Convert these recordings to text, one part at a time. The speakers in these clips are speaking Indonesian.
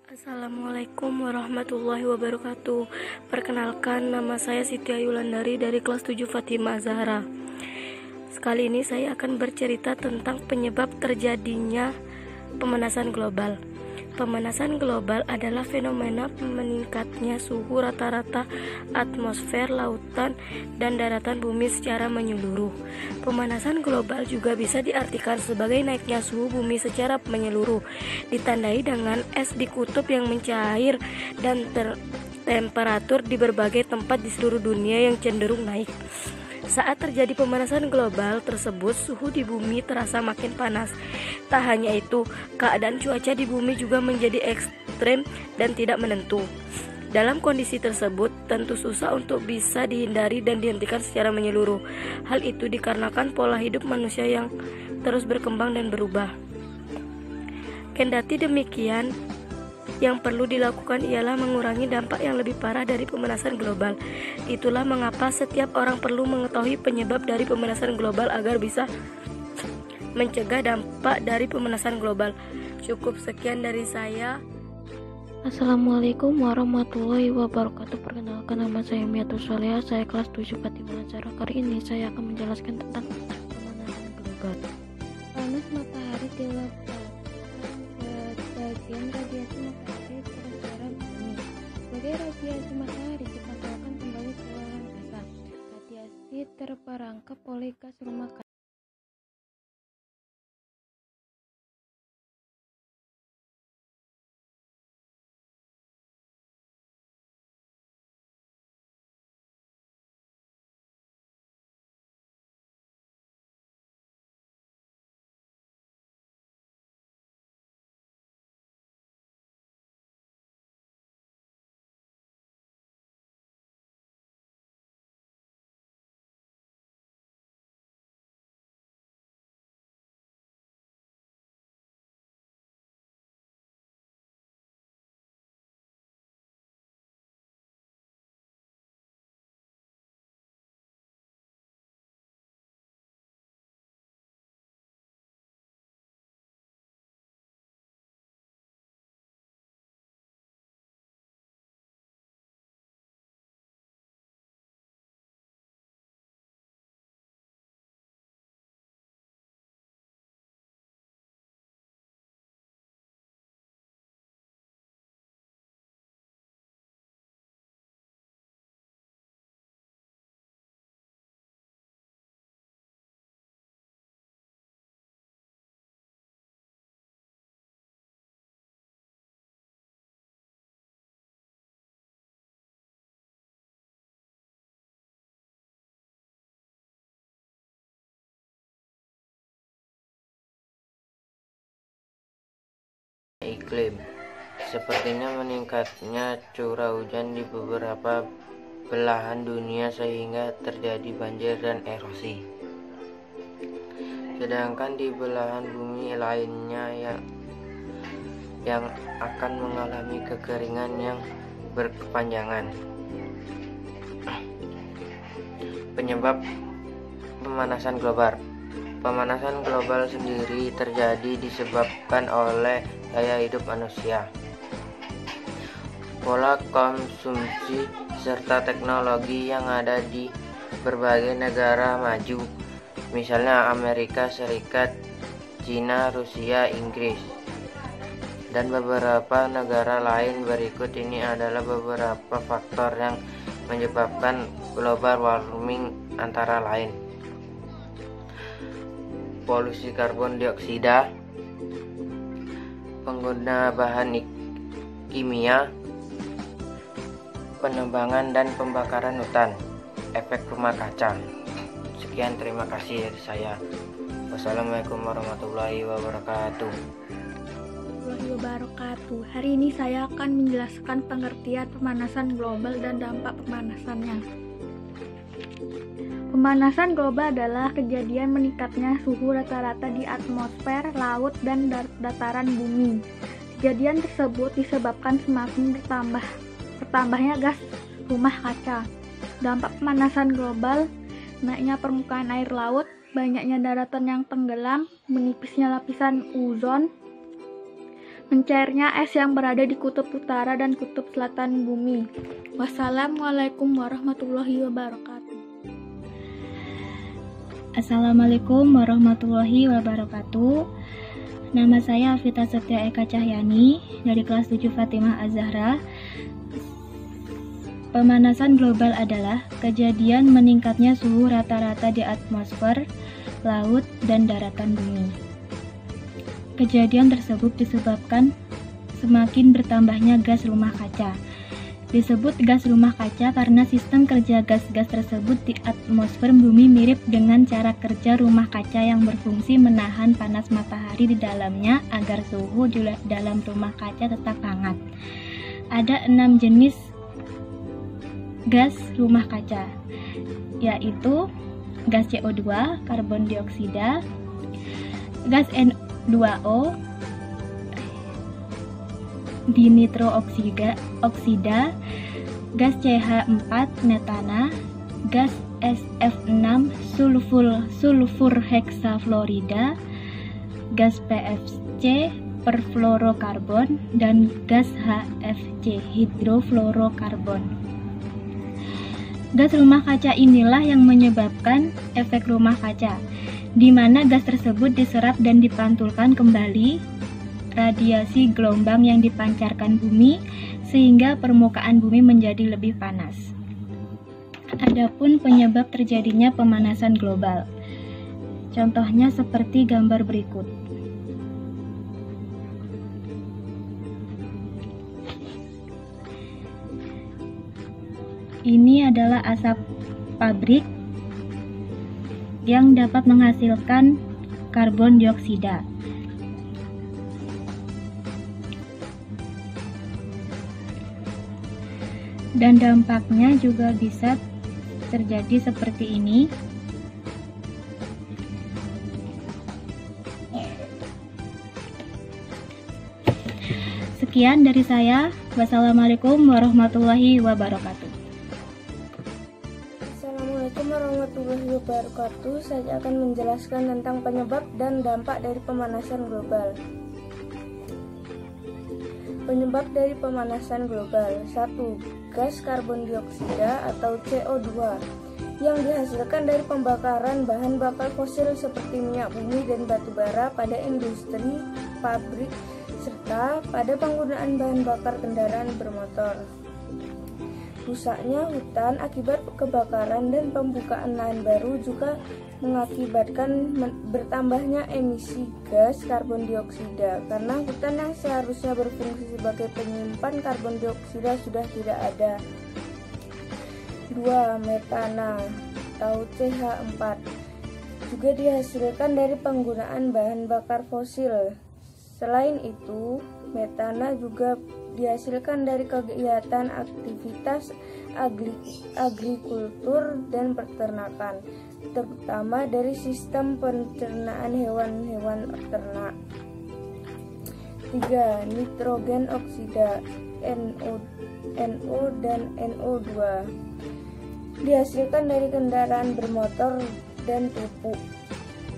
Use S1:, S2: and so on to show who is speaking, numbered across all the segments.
S1: Assalamualaikum warahmatullahi wabarakatuh. Perkenalkan, nama saya Siti Ayulandari dari kelas 7 Fatimah Zahra. Sekali ini saya akan bercerita tentang penyebab terjadinya pemanasan global. Pemanasan global adalah fenomena meningkatnya suhu rata-rata atmosfer, lautan, dan daratan bumi secara menyeluruh. Pemanasan global juga bisa diartikan sebagai naiknya suhu bumi secara menyeluruh, ditandai dengan es di kutub yang mencair dan temperatur di berbagai tempat di seluruh dunia yang cenderung naik. Saat terjadi pemanasan global tersebut, suhu di bumi terasa makin panas. Tak hanya itu, keadaan cuaca di bumi juga menjadi ekstrem dan tidak menentu. Dalam kondisi tersebut, tentu susah untuk bisa dihindari dan dihentikan secara menyeluruh. Hal itu dikarenakan pola hidup manusia yang terus berkembang dan berubah. Kendati demikian, yang perlu dilakukan ialah mengurangi dampak yang lebih parah dari pemanasan global. Itulah mengapa setiap orang perlu mengetahui penyebab dari pemanasan global agar bisa mencegah dampak dari pemanasan global. Cukup sekian dari saya.
S2: Assalamualaikum warahmatullahi wabarakatuh. Perkenalkan, nama saya Miatus Soleha, saya kelas 7 Fatimah Zahra. Kali ini saya akan menjelaskan tentang pemanasan global. Panas matahari dilapatkan sebagian radiasi matahari secara bumi. Sebagai radiasi matahari dipantulkan kembali ke ruang angkasa. Radiasi terperangkap oleh gas rumah kaca.
S3: Iklim sepertinya meningkatnya curah hujan di beberapa belahan dunia sehingga terjadi banjir dan erosi. Sedangkan di belahan bumi lainnya yang akan mengalami kekeringan yang berkepanjangan. Penyebab pemanasan global. Pemanasan global sendiri terjadi disebabkan oleh gaya hidup manusia, pola konsumsi, serta teknologi yang ada di berbagai negara maju, misalnya Amerika Serikat, Cina, Rusia, Inggris, dan beberapa negara lain. Berikut ini adalah beberapa faktor yang menyebabkan global warming, antara lain: polusi karbon dioksida, pengguna bahan kimia, penebangan dan pembakaran hutan, efek rumah kaca. Sekian, terima kasih dari saya. Wassalamualaikum warahmatullahi wabarakatuh.
S4: Hari ini saya akan menjelaskan pengertian pemanasan global dan dampak pemanasannya. Pemanasan global adalah kejadian meningkatnya suhu rata-rata di atmosfer, laut, dan dataran bumi. Kejadian tersebut disebabkan semakin bertambahnya gas rumah kaca. Dampak pemanasan global: naiknya permukaan air laut, banyaknya daratan yang tenggelam, menipisnya lapisan ozon, mencairnya es yang berada di kutub utara dan kutub selatan bumi. Wassalamualaikum warahmatullahi wabarakatuh.
S5: Assalamualaikum warahmatullahi wabarakatuh. Nama saya Afita Setia Eka Cahyani dari kelas 7 Fatimah Az-Zahra. Pemanasan global adalah kejadian meningkatnya suhu rata-rata di atmosfer, laut, dan daratan bumi. Kejadian tersebut disebabkan semakin bertambahnya gas rumah kaca. Disebut gas rumah kaca karena sistem kerja gas-gas tersebut di atmosfer bumi mirip dengan cara kerja rumah kaca yang berfungsi menahan panas matahari di dalamnya agar suhu di dalam rumah kaca tetap hangat. Ada 6 jenis gas rumah kaca, yaitu gas CO2, karbon dioksida, gas N2O, dinitrooksida, gas CH4 metana, gas SF6 sulfur heksafluorida, gas PFC perfluorokarbon, dan gas HFC hidrofluorokarbon. Gas rumah kaca inilah yang menyebabkan efek rumah kaca, di mana gas tersebut diserap dan dipantulkan kembali radiasi gelombang yang dipancarkan bumi sehingga permukaan bumi menjadi lebih panas. Adapun penyebab terjadinya pemanasan global, contohnya seperti gambar berikut. Ini adalah asap pabrik yang dapat menghasilkan karbon dioksida. Dan dampaknya juga bisa terjadi seperti ini. Sekian dari saya. Wassalamualaikum warahmatullahi wabarakatuh.
S1: Assalamualaikum warahmatullahi wabarakatuh. Saya akan menjelaskan tentang penyebab dan dampak dari pemanasan global. Penyebab dari pemanasan global: 1. Gas karbon dioksida atau CO2 yang dihasilkan dari pembakaran bahan bakar fosil seperti minyak bumi dan batu bara pada industri, pabrik, serta pada penggunaan bahan bakar kendaraan bermotor. Rusaknya hutan akibat kebakaran dan pembukaan lahan baru juga mengakibatkan bertambahnya emisi gas karbon dioksida karena hutan yang seharusnya berfungsi sebagai penyimpan karbon dioksida sudah tidak ada. 2. Metana atau CH4 juga dihasilkan dari penggunaan bahan bakar fosil. Selain itu, metana juga dihasilkan dari kegiatan aktivitas agrikultur dan peternakan, terutama dari sistem pencernaan hewan-hewan ternak. 3. Nitrogen oksida NO dan NO2 dihasilkan dari kendaraan bermotor dan pupuk.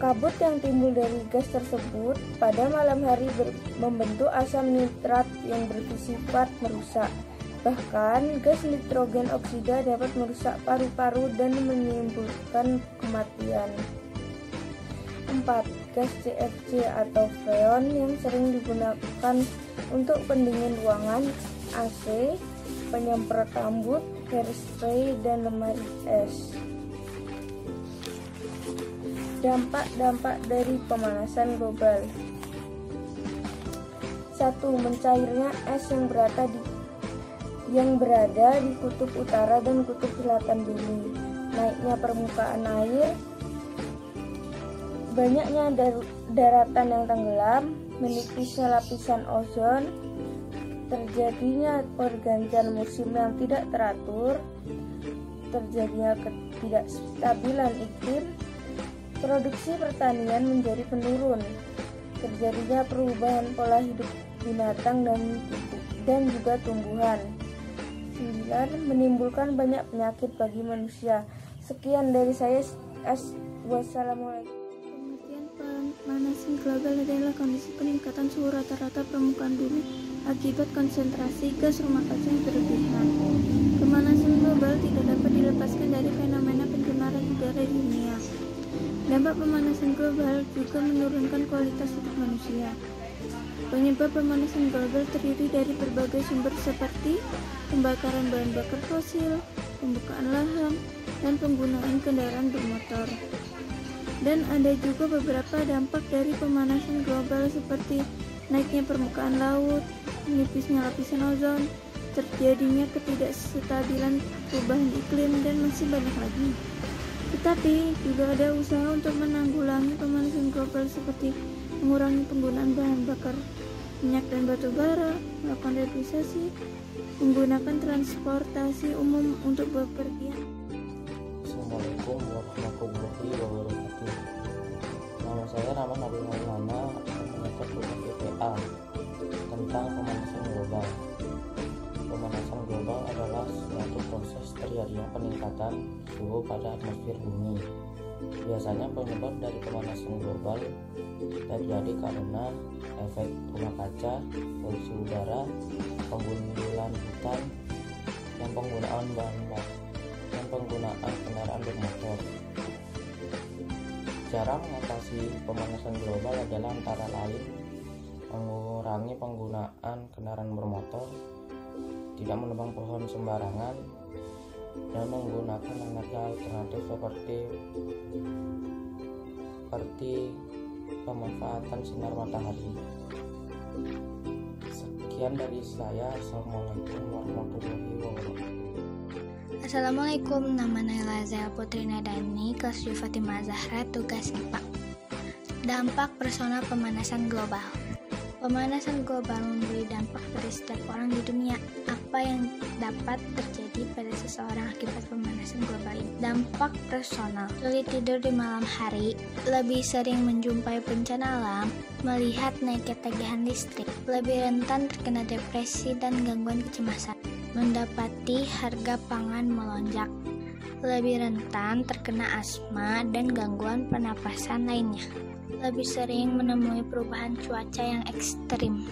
S1: Kabut yang timbul dari gas tersebut pada malam hari membentuk asam nitrat yang bersifat merusak. Bahkan, gas nitrogen oksida dapat merusak paru-paru dan menimbulkan kematian. 4. Gas CFC atau freon yang sering digunakan untuk pendingin ruangan, AC, penyemprot rambut, hairspray, dan lemari es. Dampak-dampak dari pemanasan global: 1. Mencairnya es yang berada di kutub utara dan kutub selatan bumi. Naiknya permukaan air, banyaknya daratan yang tenggelam, menipisnya lapisan ozon, terjadinya pergantian musim yang tidak teratur, terjadinya ketidakstabilan iklim, produksi pertanian menjadi menurun, terjadinya perubahan pola hidup binatang dan juga tumbuhan. 9. Menimbulkan banyak penyakit bagi manusia. Sekian dari saya. Wassalamualaikum.
S6: Pemanasan global adalah kondisi peningkatan suhu rata-rata permukaan bumi akibat konsentrasi gas rumah kaca yang berlebihan. Pemanasan global tidak dapat dilepaskan dari fenomena pencemaran udara di dunia. Dampak pemanasan global juga menurunkan kualitas hidup manusia. Penyebab pemanasan global terdiri dari berbagai sumber seperti pembakaran bahan bakar fosil, pembukaan lahan, dan penggunaan kendaraan bermotor. Dan ada juga beberapa dampak dari pemanasan global seperti naiknya permukaan laut, menipisnya lapisan ozon, terjadinya ketidakstabilan perubahan iklim, dan masih banyak lagi. Tetapi juga ada usaha untuk menanggulangi pemanasan global seperti mengurangi penggunaan bahan bakar minyak dan batu bara, melakukan rehabilitasi, menggunakan transportasi umum untuk bepergian.
S3: Assalamualaikum warahmatullahi wabarakatuh. Nama saya Rahman Abdul Maulana, mengajar program PPA tentang pemanasan global. Pemanasan global adalah suatu proses terjadinya peningkatan suhu pada atmosfer bumi. Biasanya penyebab dari pemanasan global terjadi karena efek rumah kaca, polusi udara, penggundulan hutan, dan penggunaan bahan bakar dan penggunaan kendaraan bermotor. Cara mengatasi pemanasan global adalah antara lain mengurangi penggunaan kendaraan bermotor, tidak menebang pohon sembarangan, dan menggunakan energi alternatif seperti pemanfaatan sinar matahari. Sekian dari saya. Assalamualaikum warahmatullahi wabarakatuh.
S7: Assalamualaikum, nama Naila Zahra Putri Nadani, kelas 7 Fatimah Zahra, tugas IPA. Dampak personal pemanasan global. Pemanasan global memberi dampak pada setiap orang di dunia. Apa yang dapat terjadi pada seseorang akibat pemanasan global ini? Dampak personal: sulit tidur di malam hari, lebih sering menjumpai bencana alam, melihat naiknya tagihan listrik, lebih rentan terkena depresi dan gangguan kecemasan, mendapati harga pangan melonjak, lebih rentan terkena asma dan gangguan pernapasan lainnya, lebih sering menemui perubahan cuaca yang ekstrim.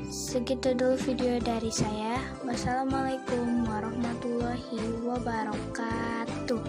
S7: Segitu dulu video dari saya. Wassalamualaikum warahmatullahi wabarakatuh.